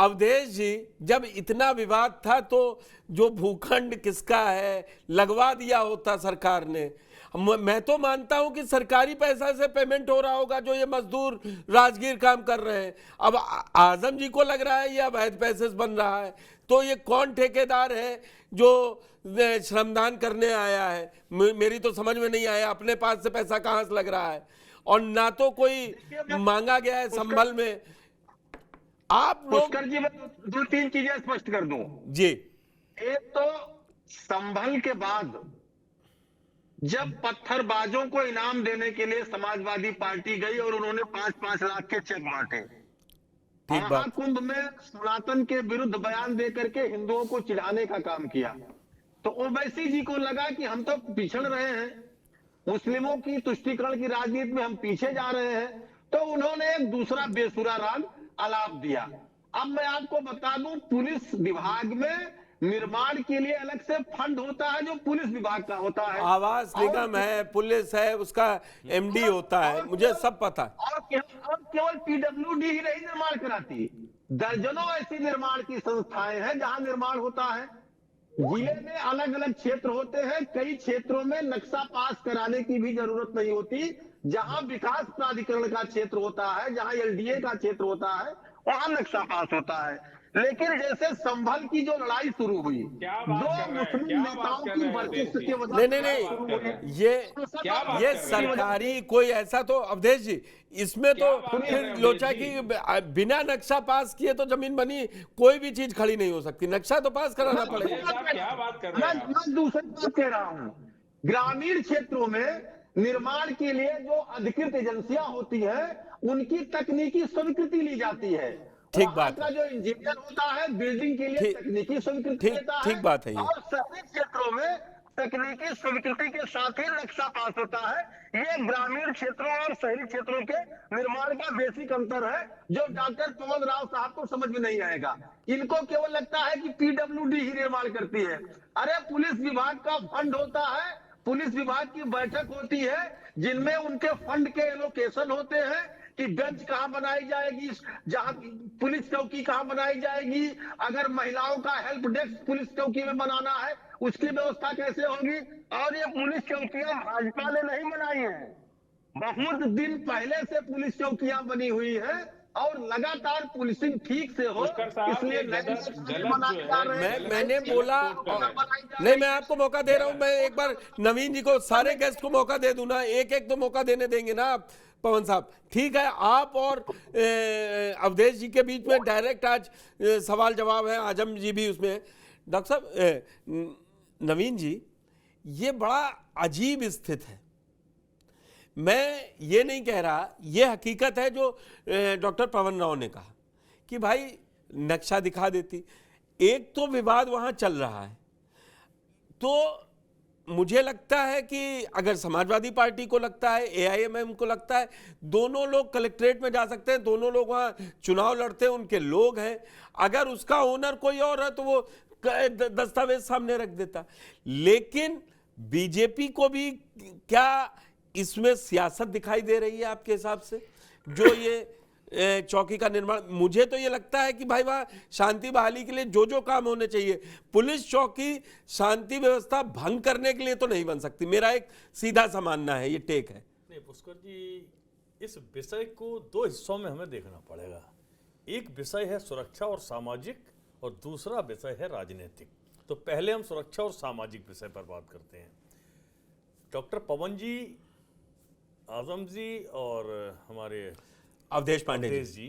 अवधेश जी, जब इतना विवाद था तो जो भूखंड किसका है लगवा दिया होता सरकार ने। मैं तो मानता हूं कि सरकारी पैसा से पेमेंट हो रहा होगा जो ये मजदूर राजगीर काम कर रहे हैं। अब आजम जी को लग रहा है ये अवैध पैसे से बन रहा है, तो ये कौन ठेकेदार है जो श्रमदान करने आया है? मेरी तो समझ में नहीं आया, अपने पास से पैसा कहां से लग रहा है, और ना तो कोई मांगा गया है संभल में। आप लोग पुष्कर जी, मैं दो तीन चीजें स्पष्ट कर दूं जी। एक तो संभल के बाद जब पत्थरबाजों को इनाम देने के लिए समाजवादी पार्टी गई और उन्होंने 5-5 लाख के चेक बांटे, ठीक बात। महाकुंभ में सनातन के विरुद्ध बयान देकर के हिंदुओं को चिढ़ाने का काम किया, तो ओवैसी जी को लगा कि हम तो पिछड़ रहे हैं, मुस्लिमों की तुष्टीकरण की राजनीति में हम पीछे जा रहे हैं, तो उन्होंने एक दूसरा बेसुरा राग आलाप दिया। अब मैं आपको बता दूं, पुलिस विभाग में निर्माण के लिए अलग से फंड होता है जो पुलिस विभाग का होता है, आवास निगम है, पुलिस है, उसका एमडी होता है, मुझे सब पता। और केवल पीडब्ल्यूडी ही नहीं निर्माण कराती, दर्जनों ऐसी निर्माण की संस्थाएं हैं जहां निर्माण होता है। जिले में अलग अलग क्षेत्र होते हैं, कई क्षेत्रों में नक्शा पास कराने की भी जरूरत नहीं होती, जहां विकास प्राधिकरण का क्षेत्र होता है, जहां एलडीए का क्षेत्र होता है, वहां नक्शा पास होता है। लेकिन जैसे संभल की जो लड़ाई शुरू हुई, दो मुस्लिम नेताओं की वर्चस्व के वजह नहीं, ये सरकारी कोई ऐसा तो अवधेश जी, इसमें तो फिर लोचा की बिना नक्शा पास किए तो जमीन बनी कोई भी चीज खड़ी नहीं हो सकती, नक्शा तो पास कराना पड़ेगा। क्या बात कर रहे हैं? मैं दूसरी बात कह रहा हूं, ग्रामीण क्षेत्रों में निर्माण के लिए जो अधिकृत एजेंसियां होती हैं, उनकी तकनीकी स्वीकृति ली जाती है। ठीक बात का जो इंजीनियर होता है बिल्डिंग के लिए तकनीकी स्वीकृति लेता है, ठीक बात है ये। और शहरी क्षेत्रों में तकनीकी स्वीकृति के साथ ही नक्शा पास होता है। ये ग्रामीण क्षेत्रों और शहरी क्षेत्रों के निर्माण का बेसिक अंतर है, जो डॉक्टर पवन राव साहब को समझ में नहीं आएगा। इनको केवल लगता है कि पीडब्ल्यूडी ही निर्माण करती है। अरे पुलिस विभाग का फंड होता है, पुलिस विभाग की बैठक होती है जिनमें उनके फंड के एलोकेशन होते हैं कि बेंच कहां बनाई जाएगी, जहां पुलिस चौकी कहां बनाई जाएगी, अगर महिलाओं का हेल्प डेस्क पुलिस चौकी में बनाना है उसकी व्यवस्था कैसे होगी। और ये पुलिस चौकियां भाजपा ने नहीं बनाई है, बहुत दिन पहले से पुलिस चौकियां बनी हुई है, और लगातार पुलिसिंग ठीक से हो इसलिए मैंने बोला नहीं, मैं आपको मौका दे रहा हूं, मैं एक बार नवीन जी को, सारे गेस्ट को मौका दे दूं ना, एक एक तो मौका देने देंगे ना आप पवन साहब। ठीक है, आप और अवधेश जी के बीच में डायरेक्ट आज सवाल जवाब है, आजम जी भी उसमें। डॉक्टर साहब, नवीन जी, ये बड़ा अजीब स्थिति है। मैं ये नहीं कह रहा, ये हकीकत है जो डॉक्टर पवन राव ने कहा कि भाई नक्शा दिखा देती, एक तो विवाद वहां चल रहा है, तो मुझे लगता है कि अगर समाजवादी पार्टी को लगता है, एआईएमएम को लगता है, दोनों लोग कलेक्ट्रेट में जा सकते हैं, दोनों लोग वहां चुनाव लड़ते हैं, उनके लोग हैं। अगर उसका ओनर कोई और है तो वो दस्तावेज सामने रख देता। लेकिन बीजेपी को भी क्या इसमें सियासत दिखाई दे रही है आपके हिसाब से, जो ये चौकी का निर्माण? मुझे तो ये लगता है कि भाई वहां शांति बहाली के लिए जो जो काम होने चाहिए, पुलिस चौकी शांति व्यवस्था भंग करने के लिए तो नहीं बन सकती। मेरा एक सीधा सा मानना है, ये टेक है। नहीं पुष्कर जी, इस विषय को दो हिस्सों में हमें देखना पड़ेगा। एक विषय है सुरक्षा और सामाजिक, और दूसरा विषय है राजनीतिक। तो पहले हम सुरक्षा और सामाजिक विषय पर बात करते हैं। डॉक्टर पवन जी, आजम जी और हमारे अवधेश पांडे जी,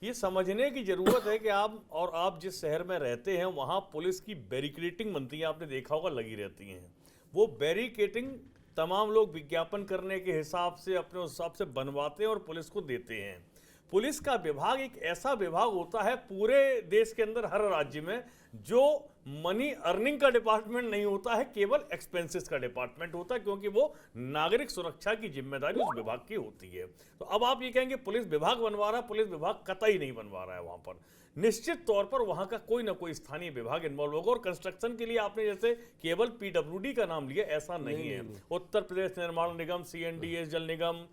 ये समझने की जरूरत है कि आप जिस शहर में रहते हैं वहां पुलिस की बैरिकेडिंग बनती है, आपने देखा होगा, लगी रहती हैं। वो बैरिकेडिंग तमाम लोग विज्ञापन करने के हिसाब से अपने हिसाब से बनवाते हैं और पुलिस को देते हैं। पुलिस का विभाग एक ऐसा विभाग होता है पूरे देश के अंदर, हर राज्य में, जो मनी अर्निंग का डिपार्टमेंट नहीं होता है, केवल एक्सपेंसेस का डिपार्टमेंट होता है, क्योंकि वो नागरिक सुरक्षा की जिम्मेदारी उस विभाग की होती है। तो अब आप ये कहेंगे पुलिस विभाग बनवा रहा है, पुलिस विभाग कतई नहीं बनवा रहा है। वहां पर निश्चित तौर पर वहां का कोई ना कोई स्थानीय विभाग इन्वॉल्व होगा। और कंस्ट्रक्शन के लिए आपने जैसे केवल पीडब्ल्यूडी का नाम लिया, ऐसा नहीं है। उत्तर प्रदेश निर्माण निगम, CNDS, जल निगम,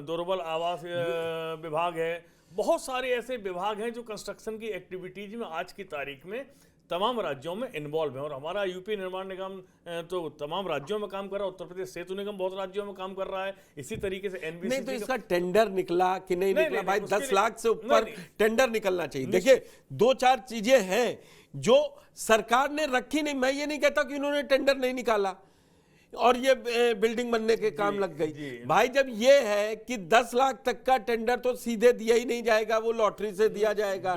दुर्बल आवास विभाग है, बहुत सारे ऐसे विभाग हैं जो कंस्ट्रक्शन की एक्टिविटीज में आज की तारीख में तमाम राज्यों में इन्वॉल्व है। और हमारा यूपी निर्माण निगम तो तमाम राज्यों में काम कर रहा है, उत्तर प्रदेश सेतु निगम बहुत राज्यों में काम कर रहा है, इसी तरीके से नहीं एनबीसी तो इसका टेंडर निकला कि नहीं निकला भाई, 10 लाख से ऊपर टेंडर निकलना चाहिए। देखिए 2-4 चीजें हैं जो सरकार ने रखी नहीं, मैं ये नहीं कहता कि इन्होंने टेंडर नहीं निकाला और ये बिल्डिंग बनने के काम लग गई भाई। जब ये है कि 10 लाख तक का टेंडर तो सीधे दिया ही नहीं जाएगा, वो लॉटरी से दिया जाएगा।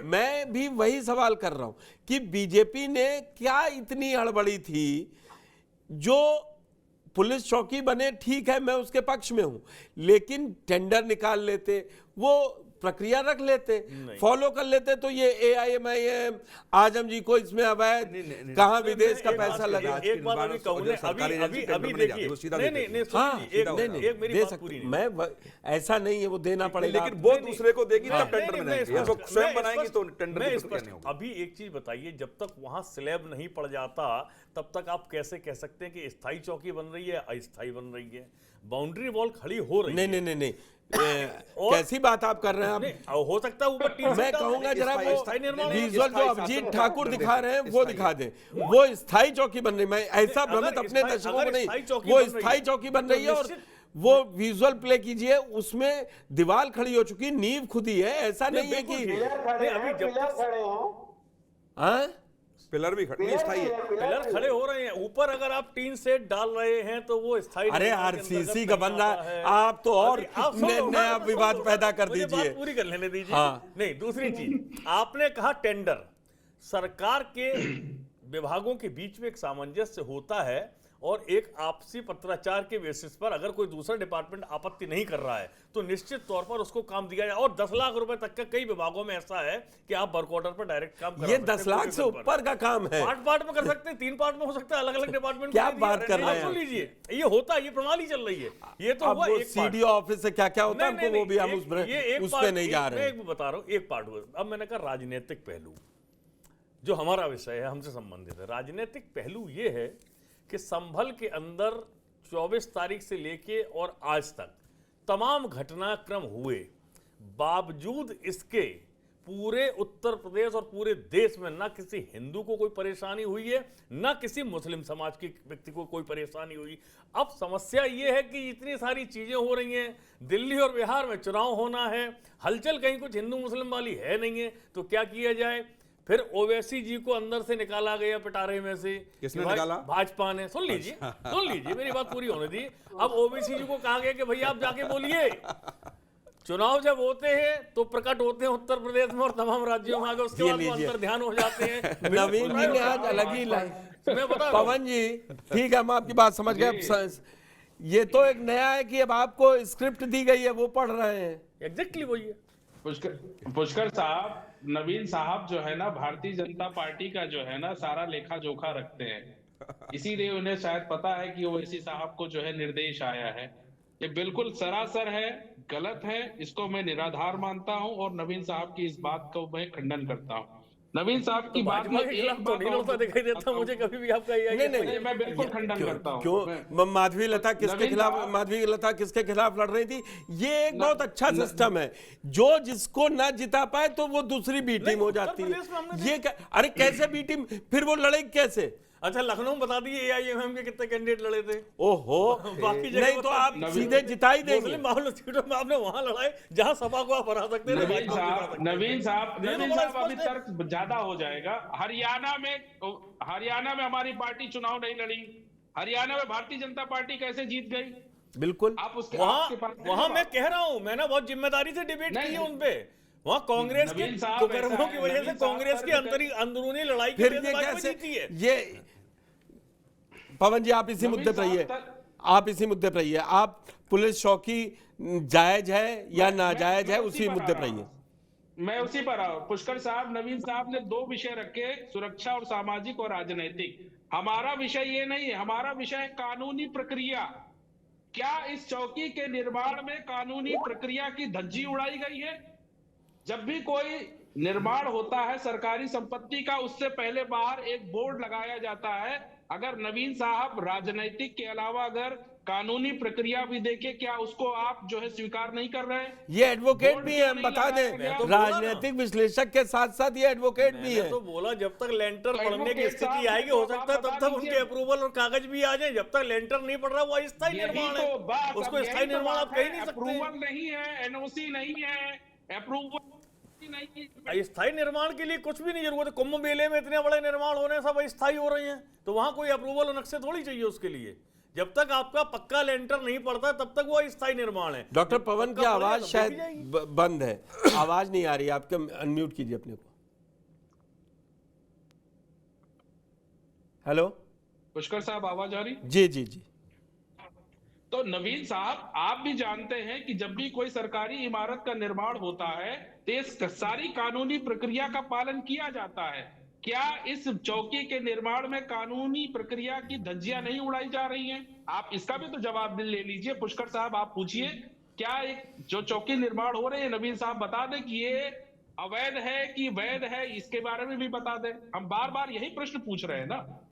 मैं भी वही सवाल कर रहा हूं कि बीजेपी ने क्या इतनी हड़बड़ी थी, जो पुलिस चौकी बने ठीक है, मैं उसके पक्ष में हूं, लेकिन टेंडर निकाल लेते, वो प्रक्रिया रख लेते, फॉलो कर लेते, तो ये AIMIM आजम जी को इसमें अवैध कहां विदेश का पैसा लगा। एक बात अभी कहूं, अभी देखिए, एक मेरी बात पूरी नहीं, मैं ऐसा नहीं है वो देना पड़ेगा, लेकिन वो दूसरे को देगी तब टेंडर में नहीं, वो स्वयं बनाएंगी तो टेंडर में नहीं होगा। अभी एक चीज बताइए, जब तक वहां स्लैब नहीं पड़ जाता तब तक आप कैसे कह सकते हैं कि स्थायी चौकी बन रही है, अस्थायी बन रही है? बाउंड्री वॉल खड़ी हो रही है। नहीं कैसी बात आप कर रहे हैं आप? हो सकता है ऊपर टीन, मैं कहूंगा जरा वो निर्माण विजुअल जो अभिजीत ठाकुर दिखा रहे हैं वो दिखा दें, वो स्थायी चौकी बन रही है। मैं ऐसा भ्रमित अपने दर्शकों को नहीं, वो स्थायी चौकी बन रही है और वो विजुअल प्ले कीजिए, उसमें दीवार खड़ी हो चुकी, नींव खुदी है, ऐसा नहीं है कि अभी जब तक पिलर भी स्थायी है, पिलर खड़े हो रहे हैं ऊपर, अगर आप टीन सेट डाल रहे हैं तो वो स्थायी। अरे RCC का बन रहा है, आप तो और नया विवाद पैदा कर दीजिए। पूरी कर लेने दीजिए। हाँ। नहीं, दूसरी चीज आपने कहा टेंडर, सरकार के विभागों के बीच में एक सामंजस्य होता है और एक आपसी पत्राचार के बेसिस पर अगर कोई दूसरा डिपार्टमेंट आपत्ति नहीं कर रहा है तो निश्चित तौर पर उसको काम दिया जाए। और 10 लाख रुपए तक का कई विभागों में ऐसा है कि आप वर्क ऑर्डर पर डायरेक्ट काम कर, ये 10 लाख से ऊपर का काम है, पार्ट में कर सकते हैं, 3 पार्ट में हो सकता है, अलग अलग डिपार्टमेंट। क्या बात कर रहे हैं? सुन लीजिए, ये होता है, ये प्रणाली चल रही है। ये तो हुआ एक CDO ऑफिस से क्या क्या होता है हमको वो भी हम उस पे नहीं जा रहे हैं। मैं बता रहा हूँ, एक पार्ट हुआ। अब मैंने कहा राजनीतिक पहलू जो हमारा विषय है, हमसे संबंधित है। राजनीतिक पहलू ये है कि संभल के अंदर 24 तारीख से लेके और आज तक तमाम घटनाक्रम हुए, बावजूद इसके पूरे उत्तर प्रदेश और पूरे देश में ना किसी हिंदू को कोई परेशानी हुई है, ना किसी मुस्लिम समाज के व्यक्ति को कोई परेशानी हुई। अब समस्या ये है कि इतनी सारी चीजें हो रही हैं, दिल्ली और बिहार में चुनाव होना है, हलचल कहीं कुछ हिंदू मुस्लिम वाली है नहीं है, तो क्या किया जाए? फिर ओवैसी जी को अंदर से निकाला गया पिटारे में से। किसने निकाला? भाजपा ने। सुन लीजिए मेरी बात पूरी होने दी। अब ओवैसी जी को कहा गया कि भैया आप जाके बोलिए। चुनाव जब होते हैं तो प्रकट होते हैं उत्तर प्रदेश में और तमाम राज्यों में, आगे उसके बाद वो अंतर ध्यान हो जाते हैं। नवीन जी ने आज अलग ही लाई। मैं बता पवन जी ठीक है, हम आपकी बात समझ गए। ये तो एक नया है कि अब आपको स्क्रिप्ट दी गई है, वो पढ़ रहे हैं। एग्जैक्टली वही है। पुष्कर साहब, नवीन साहब जो है ना, भारतीय जनता पार्टी का जो है ना सारा लेखा जोखा रखते हैं, इसीलिए उन्हें शायद पता है कि ओवैसी साहब को जो है निर्देश आया है। ये बिल्कुल सरासर है, गलत है, इसको मैं निराधार मानता हूं और नवीन साहब की इस बात को मैं खंडन करता हूं। नवीन साहब की बात में एक तो नहीं होता दिखाई देता मुझे कभी भी आपका। नहीं, मैं बिल्कुल खंडन करता हूं। क्यों माधवी लता किसके खिलाफ लड़ रही थी? ये एक बहुत अच्छा सिस्टम है, जो जिसको ना जिता पाए तो वो दूसरी बी टीम हो जाती है। ये अरे कैसे बी टीम, फिर वो लड़ेगी कैसे? अच्छा, लखनऊ में बता दिए AIMIM के कितने कैंडिडेट लड़े थे? ओहो, बाकी जगह नहीं तो आप सीधे जिता ही देंगे। मुस्लिम माहौल सीटों में आपने वहां लड़ाए जहां सभा को आप हरा सकते हैं। नवीन साहब अभी तर्क ज्यादा हो जाएगा। हरियाणा में हमारी पार्टी चुनाव नहीं लड़ी। हरियाणा में भारतीय जनता पार्टी कैसे जीत गई? बिल्कुल। आप उसके वहां मैं कह रहा हूं, मैंने बहुत जिम्मेदारी से डिबेट की है उनपे। वहाँ कांग्रेस के कुकर्मों की वजह से कांग्रेस की अंदरूनी लड़ाई की वजह से भाजपा जीती है। ये पवन जी आप इसी मुद्दे पर रहिए, आप पुलिस चौकी जायज है या नाजायज है, उसी मुद्दे पर रहिए। मैं उसी पर आऊं। पुष्कर साहब, नवीन साहब ने 2 विषय रखे, सुरक्षा और सामाजिक और राजनीतिक। हमारा विषय ये नहीं है, हमारा विषय है कानूनी प्रक्रिया। क्या इस चौकी के निर्माण में कानूनी प्रक्रिया की धज्जी उड़ाई गई है? जब भी कोई निर्माण होता है सरकारी संपत्ति का, उससे पहले बाहर एक बोर्ड लगाया जाता है। अगर नवीन साहब राजनीतिक के अलावा अगर कानूनी प्रक्रिया भी देके क्या उसको आप जो है स्वीकार नहीं कर रहे हैं? ये एडवोकेट बोर्ड भी क्यों है, हम नहीं बता लगाया दें, गया? राजनीतिक विश्लेषक के साथ साथ ये एडवोकेट भी मैंने है। तो बोला जब तक लेंटर तो पड़ने की एडवोकेट स्थिति साहब आएगी, को हो आप सकता है तब बता तक उनके दीजिए। अप्रूवल और कागज भी आ जाए। जब तक लेंटर नहीं पड़ रहा वो अस्थायी यही निर्माण तो है, बात, उसको अब यही स्थायी तो निर्माण बात आप कह ही है। नहीं सकते। अप्रूवल नहीं है, एनओसी नहीं है, अप्रूवल नहीं है। स्थायी निर्माण के लिए कुछ भी नहीं जरूरत है। कुंभ मेले में इतने बड़े निर्माण हो रहे हैं, सब अस्थायी हो रहे हैं, तो वहां कोई अप्रूवल अलग से थोड़ी चाहिए उसके लिए। जब तक आपका पक्का लेंटर नहीं पड़ता तब तक वो अस्थायी निर्माण है। डॉक्टर पवन की पक्का आवाज पड़ेगा, शायद तब देखी जाएगी। बंद है, आवाज नहीं आ रही है आपके, अनम्यूट कीजिए अपने को। हेलो पुष्कर साहब, आवाज आ रही? जी जी जी। तो नवीन साहब, आप भी जानते हैं कि जब भी कोई सरकारी इमारत का निर्माण होता है तो इस सारी कानूनी प्रक्रिया का पालन किया जाता है। क्या इस चौकी के निर्माण में कानूनी प्रक्रिया की धज्जियां नहीं उड़ाई जा रही हैं? आप इसका भी तो जवाब ले लीजिए। पुष्कर साहब, आप पूछिए, क्या एक जो चौकी निर्माण हो रहे हैं, नवीन साहब बता दें कि ये अवैध है कि वैध है, इसके बारे में भी बता दें। हम बार बार यही प्रश्न पूछ रहे हैं ना।